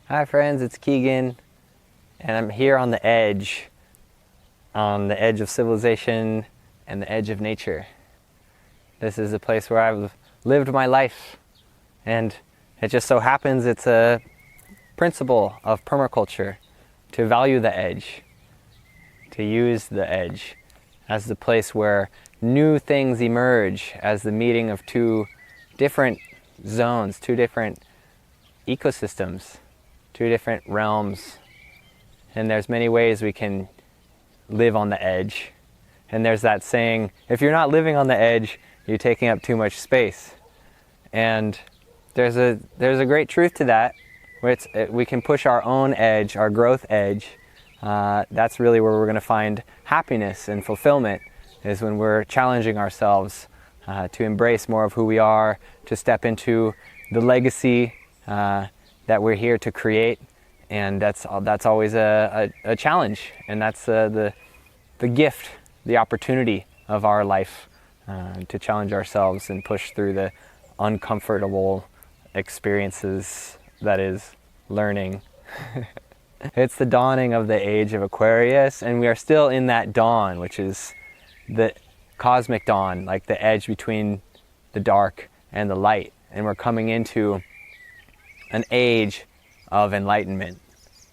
Hi friends, it's Keegan, and I'm here on the edge of civilization and the edge of nature. This is a place where I've lived my life, and it just so happens it's a principle of permaculture to value the edge, to use the edge as the place where new things emerge as the meeting of two different zones, two different ecosystems, two different realms. And there's many ways we can live on the edge. And there's that saying, if you're not living on the edge, you're taking up too much space. And there's a great truth to that. We can push our own edge, our growth edge. That's really where we're going to find happiness and fulfillment, is when we're challenging ourselves to embrace more of who we are, to step into the legacy that we're here to create. And that's always a challenge, and that's the gift, the opportunity of our life, to challenge ourselves and push through the uncomfortable experiences that is learning. It's the dawning of the age of Aquarius, and we are still in that dawn, which is the cosmic dawn, like the edge between the dark and the light. And we're coming into an age of enlightenment,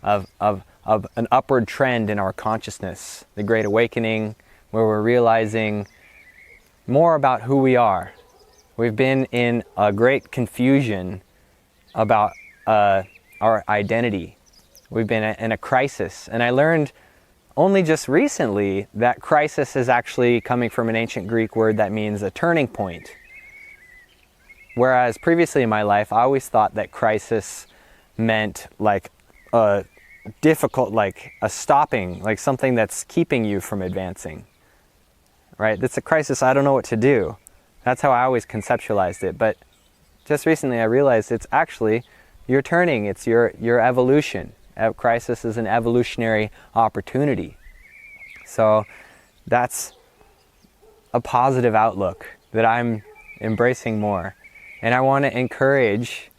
of an upward trend in our consciousness, the Great Awakening, where we're realizing more about who we are. We've been in a great confusion about our identity. We've been in a crisis, and I learned only just recently that crisis is actually coming from an ancient Greek word that means a turning point. Whereas previously in my life, I always thought that crisis meant like a difficult, like a stopping, like something that's keeping you from advancing, right? It's a crisis, I don't know what to do. That's how I always conceptualized it. But just recently I realized it's actually your turning, it's your evolution. A crisis is an evolutionary opportunity. So that's a positive outlook that I'm embracing more. And I want to encourage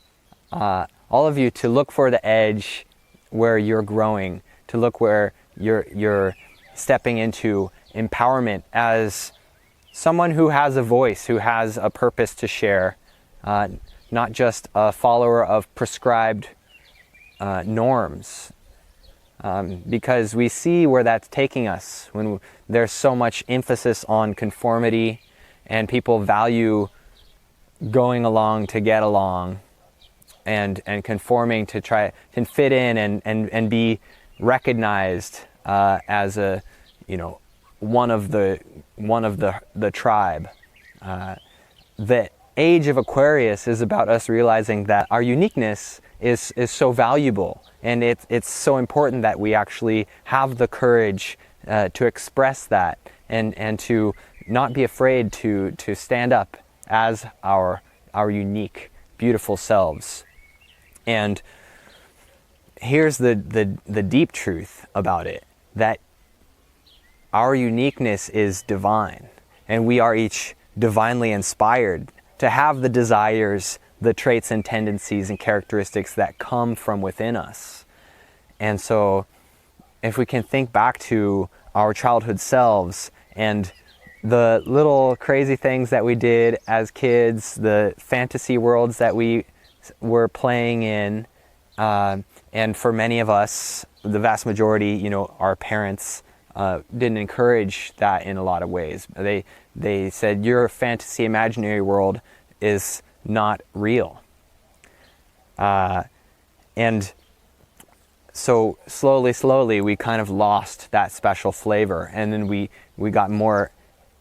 all of you to look for the edge where you're growing, to look where you're stepping into empowerment as someone who has a voice, who has a purpose to share, not just a follower of prescribed norms. Because we see where that's taking us when there's so much emphasis on conformity and people value going along to get along, and conforming to try and fit in and be recognized as a, one of the tribe. The age of Aquarius is about us realizing that our uniqueness is so valuable, and it's so important that we actually have the courage to express that and to not be afraid to stand up as our unique, beautiful selves. And here's the deep truth about it, that our uniqueness is divine, and we are each divinely inspired to have the desires, the traits and tendencies and characteristics that come from within us. And so if we can think back to our childhood selves and the little crazy things that we did as kids, the fantasy worlds that we were playing in, and for many of us, the vast majority, our parents didn't encourage that in a lot of ways. They said, your fantasy imaginary world is not real. And so slowly we kind of lost that special flavor, and then we got more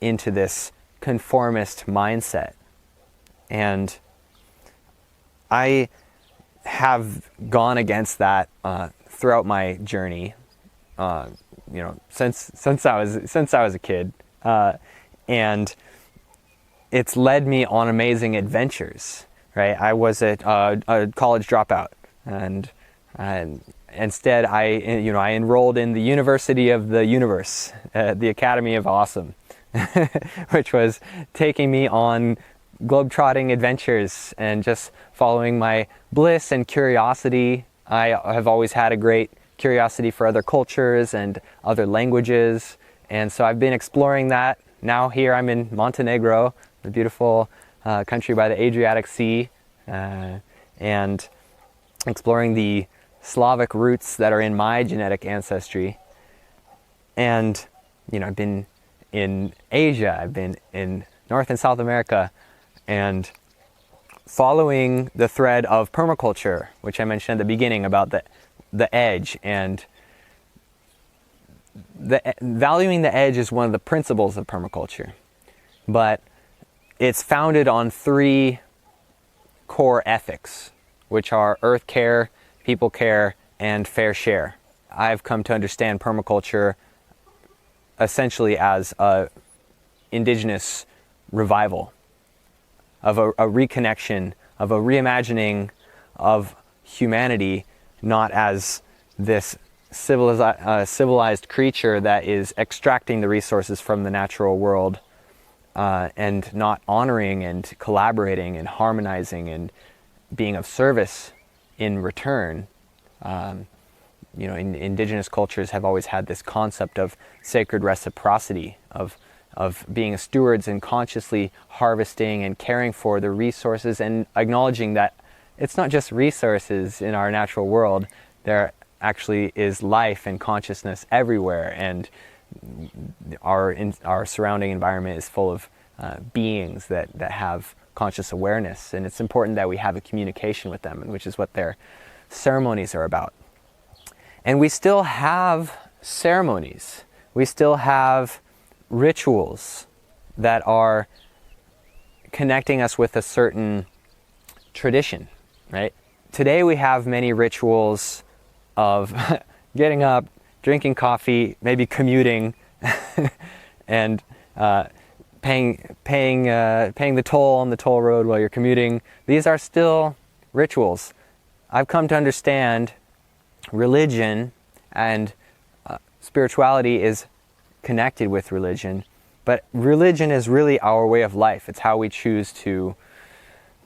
into this conformist mindset. And I have gone against that throughout my journey, since I was a kid, and it's led me on amazing adventures. Right, I was a college dropout, and instead I enrolled in the University of the Universe, the Academy of Awesome, which was taking me on globetrotting adventures and just following my bliss and curiosity I have always had a great curiosity for other cultures and other languages, and so I've been exploring that. Now here I'm in Montenegro, the beautiful country by the Adriatic Sea, and exploring the Slavic roots that are in my genetic ancestry. And I've been in Asia, I've been in North and South America, and following the thread of permaculture, which I mentioned at the beginning about the edge, and valuing the edge is one of the principles of permaculture, but it's founded on 3 core ethics, which are earth care, people care, and fair share. I've come to understand permaculture essentially as a indigenous revival, of a reconnection, of a reimagining of humanity, not as this civilized creature that is extracting the resources from the natural world, and not honoring and collaborating and harmonizing and being of service in return. Indigenous cultures have always had this concept of sacred reciprocity, of being stewards and consciously harvesting and caring for the resources, and acknowledging that it's not just resources in our natural world. There actually is life and consciousness everywhere, and our surrounding environment is full of beings that have conscious awareness, and it's important that we have a communication with them, which is what their ceremonies are about. And we still have ceremonies. We still have rituals that are connecting us with a certain tradition, right? Today we have many rituals of getting up, drinking coffee, maybe commuting, and paying the toll on the toll road while you're commuting. These are still rituals. I've come to understand religion and spirituality is connected with religion, but religion is really our way of life. It's how we choose to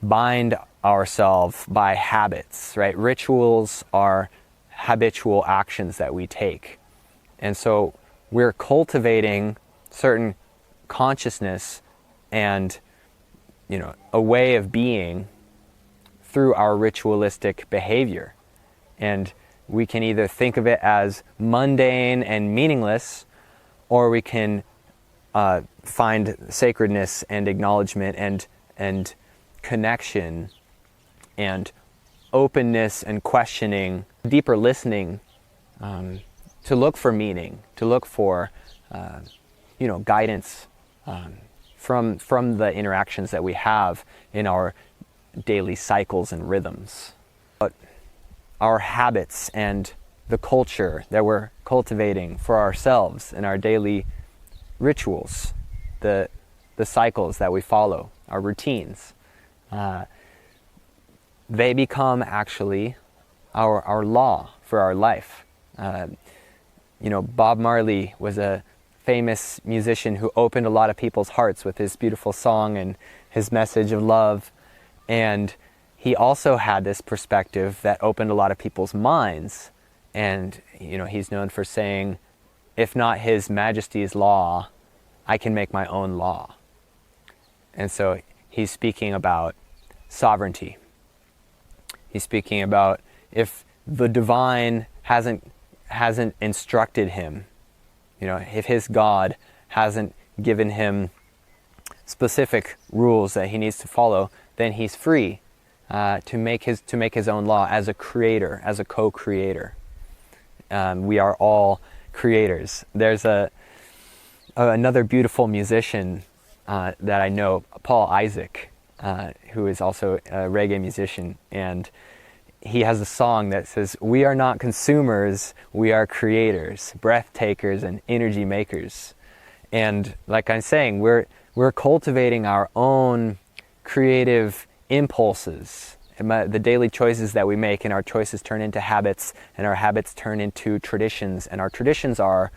bind ourselves by habits, right? Rituals are habitual actions that we take. And so we're cultivating certain consciousness and, a way of being through our ritualistic behavior. And we can either think of it as mundane and meaningless, or we can find sacredness and acknowledgement and connection and openness and questioning, deeper listening, to look for meaning, to look for guidance from the interactions that we have in our daily cycles and rhythms. But our habits and the culture that we're cultivating for ourselves in our daily rituals, the cycles that we follow, our routines, they become actually our law for our life. Bob Marley was a famous musician who opened a lot of people's hearts with his beautiful song and his message of love. And he also had this perspective that opened a lot of people's minds. And, he's known for saying, if not His Majesty's law, I can make my own law. And so he's speaking about sovereignty. He's speaking about if the divine hasn't instructed him, if his God hasn't given him specific rules that he needs to follow, then he's free to make his own law as a creator, as a co-creator. We are all creators. There's another beautiful musician that I know, Paul Isaac, who is also a reggae musician, and he has a song that says, "We are not consumers, we are creators, breath takers and energy makers." And like I'm saying, we're cultivating our own creative impulses, the daily choices that we make, and our choices turn into habits, and our habits turn into traditions, and our traditions are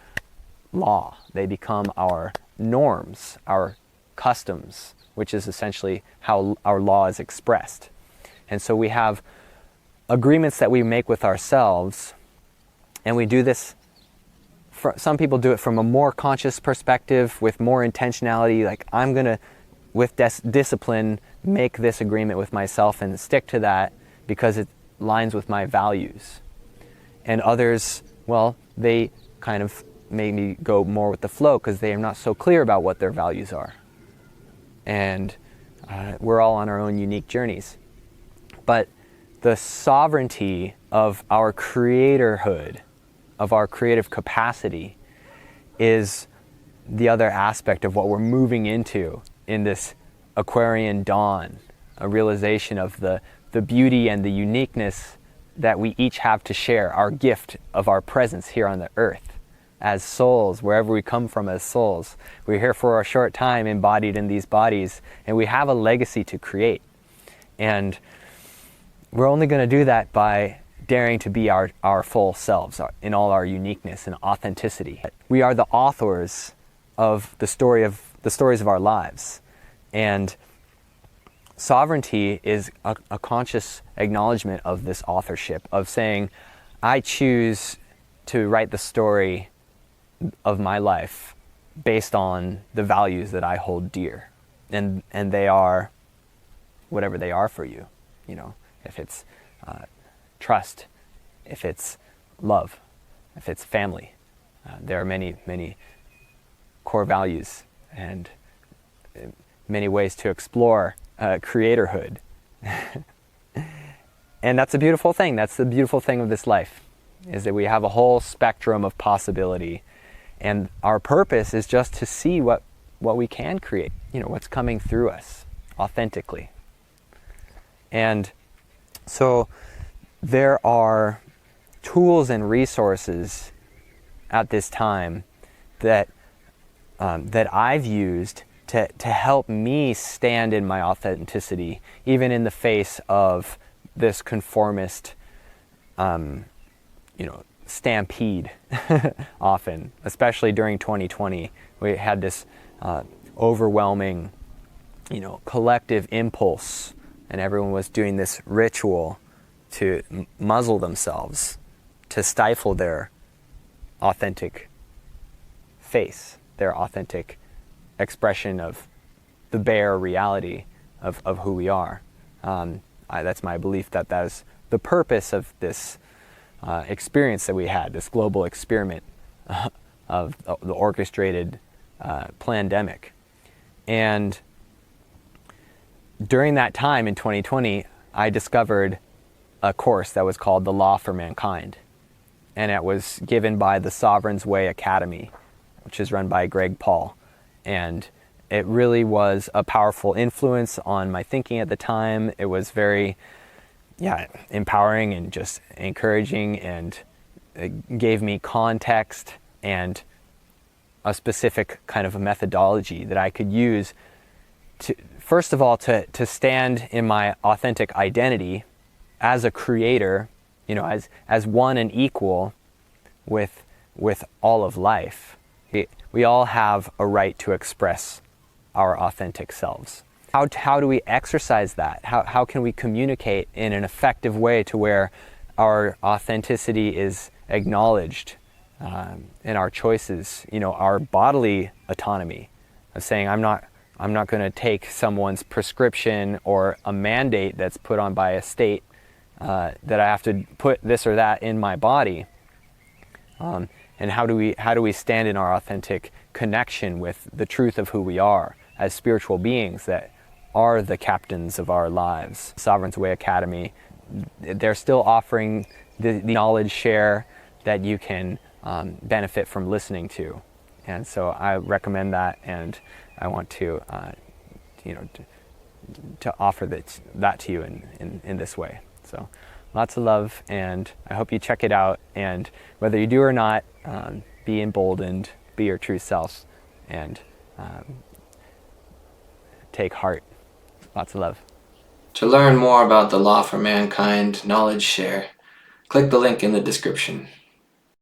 law. They become our norms, our customs, which is essentially how our law is expressed. And so we have agreements that we make with ourselves, and we do this, some people do it from a more conscious perspective with more intentionality, like I'm going to, with discipline, make this agreement with myself and stick to that because it aligns with my values. And others, well, they kind of maybe go more with the flow because they are not so clear about what their values are. And we're all on our own unique journeys. But the sovereignty of our creatorhood, of our creative capacity, is the other aspect of what we're moving into in this Aquarian dawn, a realization of the beauty and the uniqueness that we each have to share, our gift of our presence here on the earth as souls, wherever we come from as souls. We're here for a short time embodied in these bodies, and we have a legacy to create. And we're only going to do that by daring to be our full selves in all our uniqueness and authenticity. We are the authors of the stories of our lives. And sovereignty is a conscious acknowledgement of this authorship, of saying, I choose to write the story of my life based on the values that I hold dear. And they are whatever they are for you. You know, if it's trust, if it's love, if it's family. There are many, many core values and many ways to explore creatorhood. And that's a beautiful thing. That's the beautiful thing of this life, is that we have a whole spectrum of possibility. And our purpose is just to see what we can create, you know, what's coming through us authentically. And so there are tools and resources at this time that I've used to help me stand in my authenticity, even in the face of this conformist, stampede. Often, especially during 2020, we had this overwhelming, collective impulse, and everyone was doing this ritual to muzzle themselves, to stifle their authentic face, their authentic expression of the bare reality of who we are. That's my belief that is the purpose of this experience that we had, this global experiment of the orchestrated pandemic. And during that time in 2020, I discovered a course that was called The Law for Mankind. And it was given by the Sovereign's Way Academy, which is run by Greg Paul. And it really was a powerful influence on my thinking at the time. It was very, empowering and just encouraging, and it gave me context and a specific kind of a methodology that I could use to, first of all, to stand in my authentic identity as a creator, as one and equal with all of life. We all have a right to express our authentic selves. How do we exercise that? How can we communicate in an effective way to where our authenticity is acknowledged in our choices, our bodily autonomy of saying, I'm not going to take someone's prescription or a mandate that's put on by a state that I have to put this or that in my body. And how do we stand in our authentic connection with the truth of who we are as spiritual beings that are the captains of our lives? Sovereign's Way Academy, they're still offering the knowledge share that you can benefit from listening to. And so I recommend that, and I want to offer that to you in this way. So lots of love, and I hope you check it out. And whether you do or not, be emboldened, be your true self, and take heart. Lots of love. To learn more about the Law for Mankind Knowledge Share, click the link in the description.